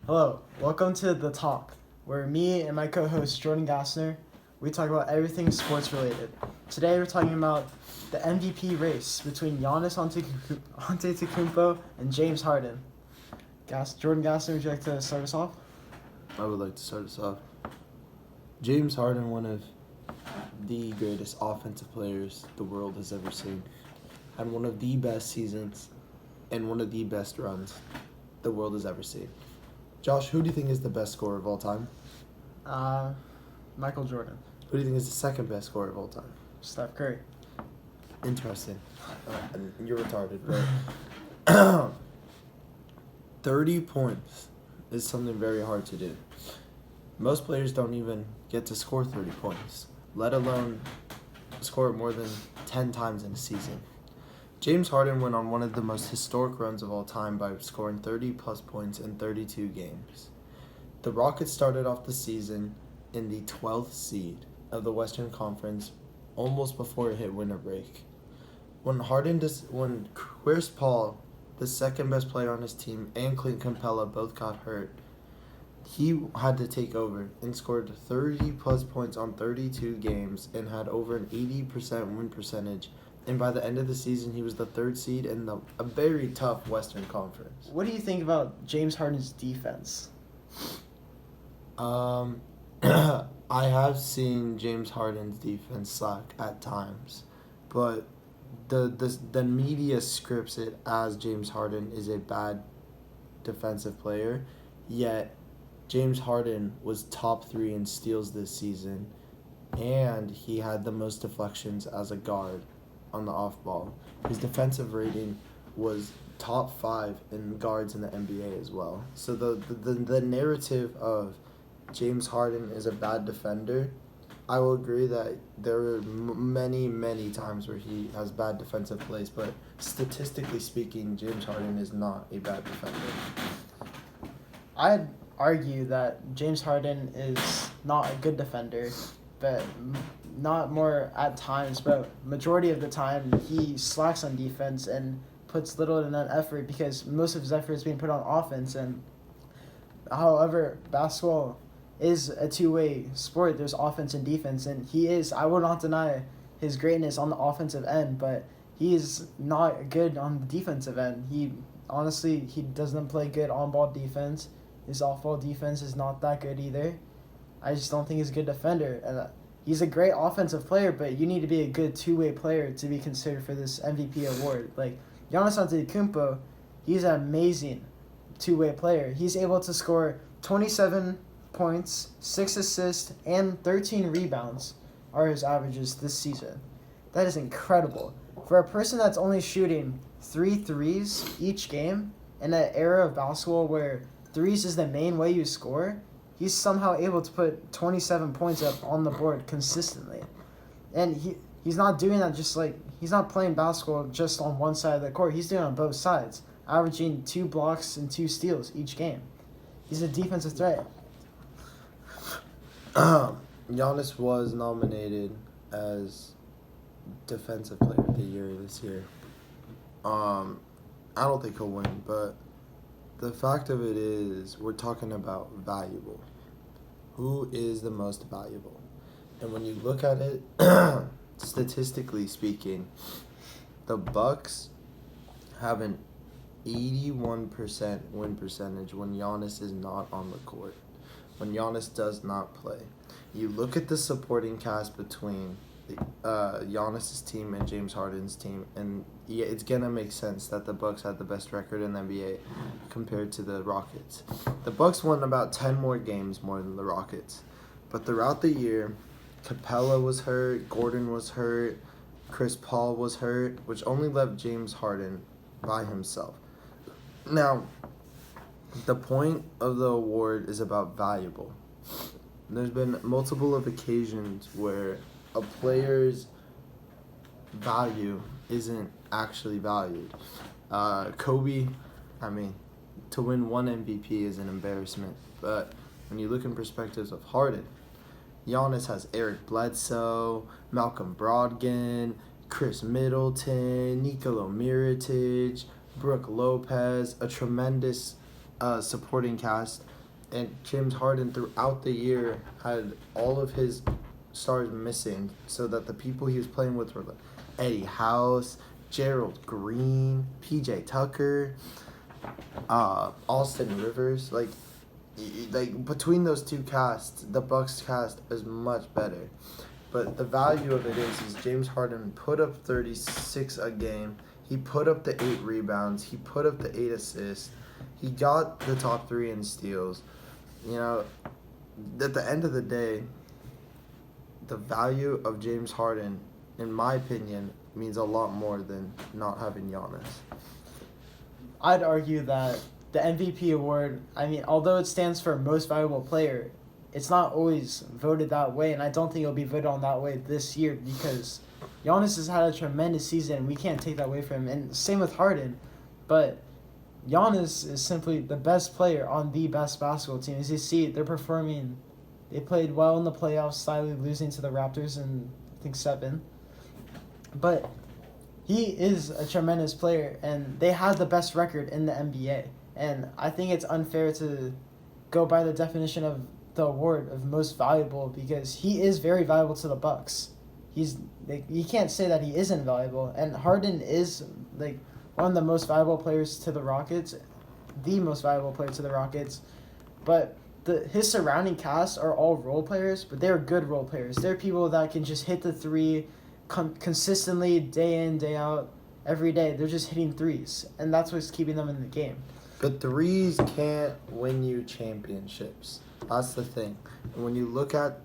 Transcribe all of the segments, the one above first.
Hello, welcome to The Talk, where me and my co-host Jordan Gassner, we talk about everything sports related. Today we're talking about the MVP race between Giannis Antetokounmpo and James Harden. Jordan Gassner, would you like to start us off? I would like to start us off. James Harden, one of the greatest offensive players the world has ever seen, had one of the best seasons and one of the best runs the world has ever seen. Josh, who do you think is the best scorer of all time? Michael Jordan. Who do you think is the second best scorer of all time? Steph Curry. Interesting. You're retarded, but 30 points is something very hard to do. Most players don't even get to score 30 points, let alone score it more than 10 times in a season. James Harden went on one of the most historic runs of all time by scoring 30-plus points in 32 games. The Rockets started off the season in the 12th seed of the Western Conference almost before it hit winter break. When Chris Paul, the second best player on his team, and Clint Capella both got hurt, he had to take over and scored 30-plus points on 32 games and had over an 80% win percentage. And by the end of the season, he was the third seed in a very tough Western Conference. What do you think about James Harden's defense? I have seen James Harden's defense suck at times, but the media scripts it as James Harden is a bad defensive player, yet James Harden was top 3 in steals this season, and he had the most deflections as a guard on the off ball. His defensive rating was top 5 in guards in the NBA as well. So the narrative of James Harden is a bad defender, I will agree that there are many times where he has bad defensive plays, but statistically speaking, James Harden is not a bad defender. I'd argue that James Harden is not a good defender, but not more at times, but majority of the time he slacks on defense and puts little to none effort because most of his effort is being put on offense. And however, basketball is a two-way sport. There's offense and defense, and I will not deny his greatness on the offensive end, but he is not good on the defensive end. He doesn't play good on-ball defense. His off-ball defense is not that good either. I just don't think he's a good defender. And he's a great offensive player, but you need to be a good two-way player to be considered for this MVP award. Like, Giannis Antetokounmpo, he's an amazing two-way player. He's able to score 27 points, 6 assists, and 13 rebounds are his averages this season. That is incredible. For a person that's only shooting 3 threes each game in an era of basketball where threes is the main way you score, he's somehow able to put 27 points up on the board consistently. And he's not doing that he's not playing basketball just on one side of the court. He's doing it on both sides, averaging 2 blocks and 2 steals each game. He's a defensive threat. Giannis was nominated as Defensive Player of the Year this year. I don't think he'll win, but the fact of it is we're talking about valuable. Who is the most valuable? And when you look at it, statistically speaking, the Bucks have an 81% win percentage when Giannis is not on the court, when Giannis does not play. You look at the supporting cast between Giannis's team and James Harden's team, and yeah, it's gonna make sense that the Bucks had the best record in the NBA compared to the Rockets. The Bucks won about 10 more games more than the Rockets, but throughout the year, Capella was hurt, Gordon was hurt, Chris Paul was hurt, which only left James Harden by himself. Now, the point of the award is about valuable. There's been multiple of occasions where a player's value isn't actually valued. Kobe, to win one MVP is an embarrassment. But when you look in perspectives of Harden, Giannis has Eric Bledsoe, Malcolm Brogdon, Chris Middleton, Nikola Mirotic, Brooke Lopez, a tremendous supporting cast, and James Harden throughout the year had all of his stars missing, so that the people he was playing with were like Eddie House, Gerald Green, PJ Tucker, Austin Rivers. Like between those two casts, the Bucks cast is much better. But the value of it is James Harden put up 36 a game. He put up the 8 rebounds. He put up the 8 assists. He got the top 3 in steals. You know, at the end of the day, the value of James Harden, in my opinion, means a lot more than not having Giannis. I'd argue that the MVP award, I mean, although it stands for most valuable player, it's not always voted that way, and I don't think it'll be voted on that way this year because Giannis has had a tremendous season, and we can't take that away from him. And same with Harden, but Giannis is simply the best player on the best basketball team. As you see, they're performing. They played well in the playoffs, slightly losing to the Raptors in, I think, 7. But he is a tremendous player, and they have the best record in the NBA. And I think it's unfair to go by the definition of the award of most valuable because he is very valuable to the Bucks. You can't say that he isn't valuable. And Harden is like one of the most valuable players to the Rockets, the most valuable player to the Rockets. But his surrounding cast are all role players, but they're good role players. They're people that can just hit the 3 consistently day in, day out, every day. They're just hitting 3s, and that's what's keeping them in the game. But 3s can't win you championships. That's the thing. And when you look at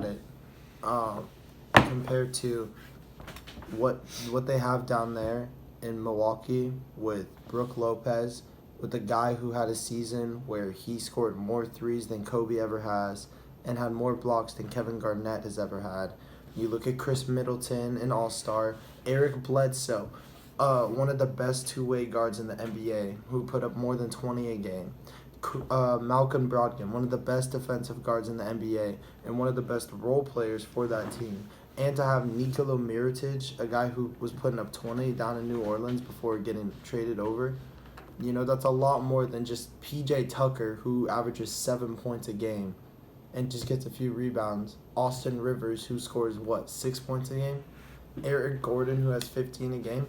it, compared to what they have down there in Milwaukee with Brook Lopez, with a guy who had a season where he scored more 3s than Kobe ever has and had more blocks than Kevin Garnett has ever had. You look at Chris Middleton, an all-star, Eric Bledsoe, one of the best two-way guards in the NBA, who put up more than 20 a game. Malcolm Brogdon, one of the best defensive guards in the NBA, and one of the best role players for that team. And to have Nikola Mirotic, a guy who was putting up 20 down in New Orleans before getting traded over. You know, that's a lot more than just PJ Tucker, who averages 7 points a game and just gets a few rebounds. Austin Rivers, who scores, 6 points a game? Eric Gordon, who has 15 a game.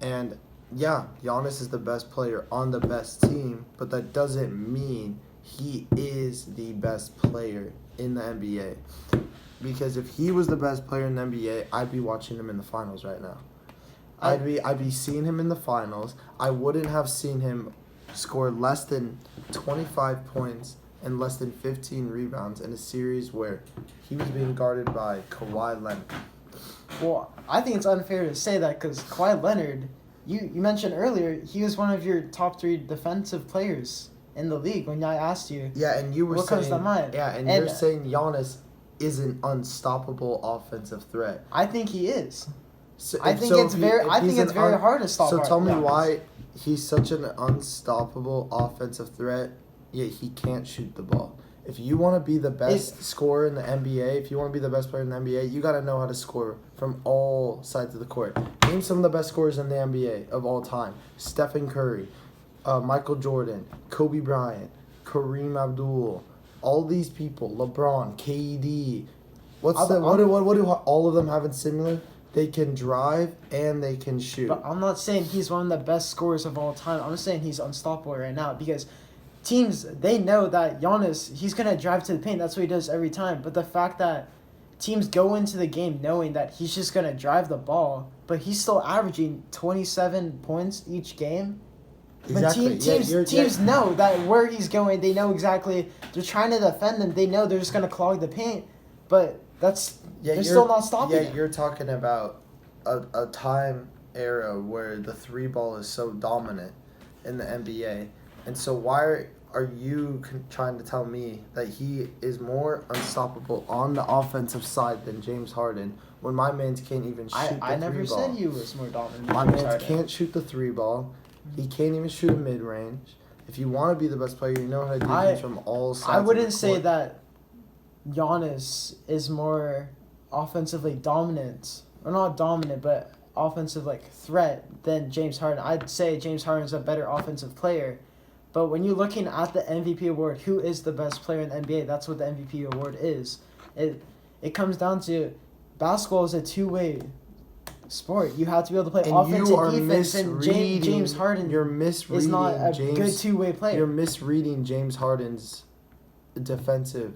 And, yeah, Giannis is the best player on the best team, but that doesn't mean he is the best player in the NBA. Because if he was the best player in the NBA, I'd be watching him in the finals right now. I'd be seeing him in the finals. I wouldn't have seen him score less than 25 points and less than 15 rebounds in a series where he was being guarded by Kawhi Leonard. Well, I think it's unfair to say that because Kawhi Leonard, you mentioned earlier, he was one of your top 3 defensive players in the league when I asked you. Yeah, and you were what saying, comes to mind. Yeah, and you're saying Giannis is an unstoppable offensive threat. I think he is. So, I think it's very hard to stop. So tell me why he's such an unstoppable offensive threat, yet he can't shoot the ball. If you want to be the best scorer in the NBA, if you want to be the best player in the NBA, you got to know how to score from all sides of the court. Name some of the best scorers in the NBA of all time. Stephen Curry, Michael Jordan, Kobe Bryant, Kareem Abdul, all these people, LeBron, KD. What do all of them have in similar? They can drive and they can shoot. But I'm not saying he's one of the best scorers of all time. I'm saying he's unstoppable right now because teams, they know that Giannis, he's going to drive to the paint. That's what he does every time. But the fact that teams go into the game knowing that he's just going to drive the ball, but he's still averaging 27 points each game. Exactly. But teams know that where he's going, they know exactly. They're trying to defend him. They know they're just going to clog the paint. But they're still not stopping him. You're talking about a time era where the 3 ball is so dominant in the NBA. And so why are you trying to tell me that he is more unstoppable on the offensive side than James Harden when my mans can't even shoot the 3 ball? I never said he was more dominant. My mans can't shoot the 3 ball. He can't even shoot a mid-range. If you want to be the best player, you know how to do things from all sides. I wouldn't say that Giannis is more offensively dominant, or not dominant, but offensive threat than James Harden. I'd say James Harden's a better offensive player, But when you're looking at the MVP award, who is the best player in the NBA? That's what the MVP award is. It comes down to basketball is a two-way sport. You have to be able to play And offense you are and defense. And James Harden You're misreading is not a James, good two-way player. You're misreading James Harden's defensive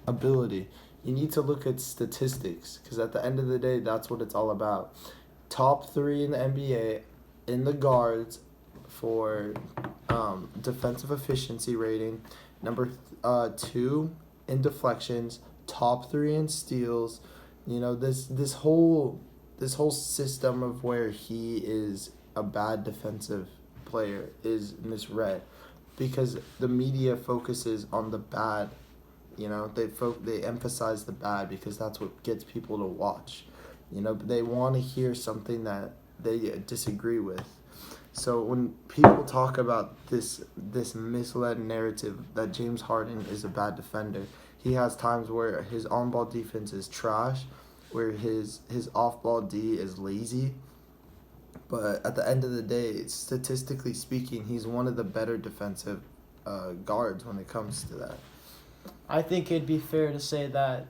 ability. You need to look at statistics because at the end of the day, that's what it's all about. Top 3 in the NBA in the guards for defensive efficiency rating. Number 2 in deflections. Top 3 in steals. You know, this whole system of where he is a bad defensive player is misread because the media focuses on the bad. You know, they emphasize the bad because that's what gets people to watch. You know, but they want to hear something that they disagree with. So when people talk about this misled narrative that James Harden is a bad defender, he has times where his on-ball defense is trash, where his off-ball D is lazy. But at the end of the day, statistically speaking, he's one of the better defensive guards when it comes to that. I think it'd be fair to say that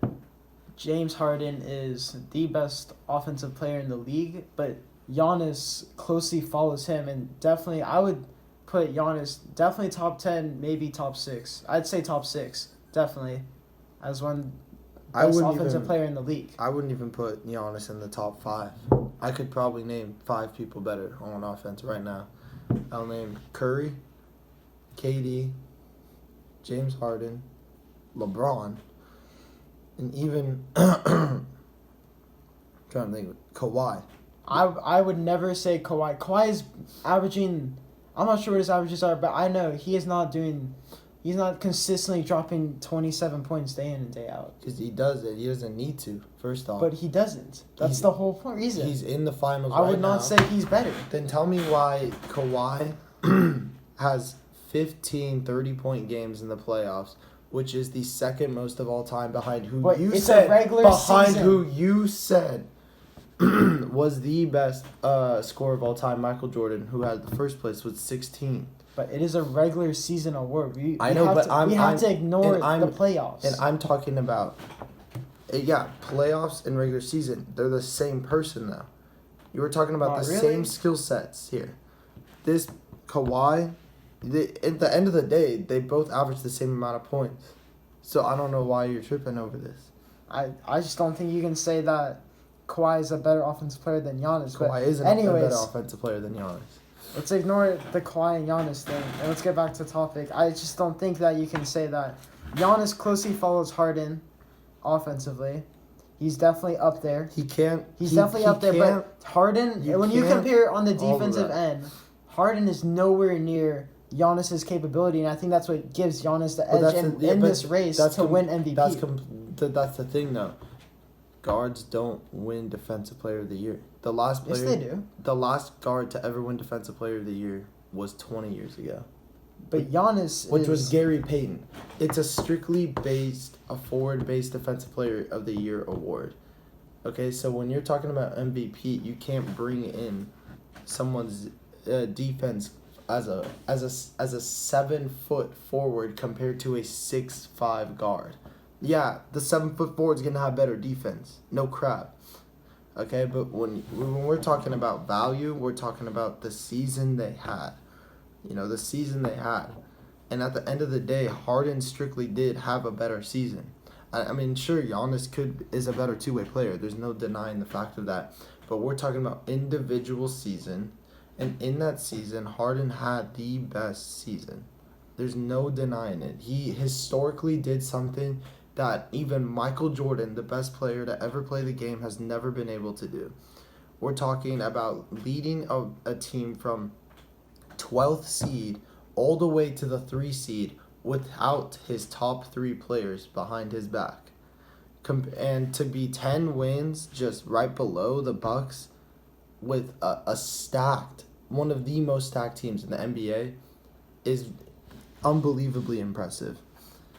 James Harden is the best offensive player in the league, but Giannis closely follows him, and definitely I would put Giannis definitely top 10, maybe top 6. I'd say top 6, definitely, as one best offensive player in the league. I wouldn't even put Giannis in the top 5. I could probably name 5 people better on offense right now. I'll name Curry, KD, James Harden, LeBron, and even trying to think, Kawhi. I would never say Kawhi. Kawhi is averaging, I'm not sure what his averages are, but I know he's not consistently dropping 27 points day in and day out. Because he does it. He doesn't need to, first off. But he doesn't. That's the whole reason. He's in the finals I would not say he's better. Then tell me why Kawhi has 15 30-point games in the playoffs, which is the second most of all time behind who but you it's said a regular behind season. who you said was the best scorer of all time, Michael Jordan, who had the first place with 16. But it is a regular season award. We have to ignore the playoffs. And I'm talking about, playoffs and regular season. They're the same person now. You were talking about the same skill sets here. This Kawhi, at the end of the day, they both average the same amount of points. So I don't know why you're tripping over this. I just don't think you can say that Kawhi is a better offensive player than Giannis. Kawhi isn't a better offensive player than Giannis. Let's ignore the Kawhi and Giannis thing, and let's get back to the topic. I just don't think that you can say that. Giannis closely follows Harden offensively. He's definitely up there. He's definitely up there, but Harden, when you compare on the defensive end, Harden is nowhere near Giannis's capability, and I think that's what gives Giannis the edge in this race to win MVP. That's the thing, though. Guards don't win Defensive Player of the Year. Yes, they do. The last guard to ever win Defensive Player of the Year was 20 years ago. But Giannis Which was Gary Payton. It's a forward-based Defensive Player of the Year award. Okay, so when you're talking about MVP, you can't bring in someone's defense as a 7-foot forward compared to a 6'5" guard. Yeah, the 7-foot forward is gonna have better defense. No crap. Okay, but when we're talking about value, we're talking about the season they had. You know, the season they had. And at the end of the day, Harden strictly did have a better season. I mean, sure, Giannis is a better two-way player. There's no denying the fact of that. But we're talking about individual season. And in that season, Harden had the best season. There's no denying it. He historically did something that even Michael Jordan, the best player to ever play the game, has never been able to do. We're talking about leading a team from 12th seed all the way to the 3 seed without his top 3 players behind his back. And to be 10 wins just right below the Bucks with a stacked, one of the most stacked teams in the NBA is unbelievably impressive.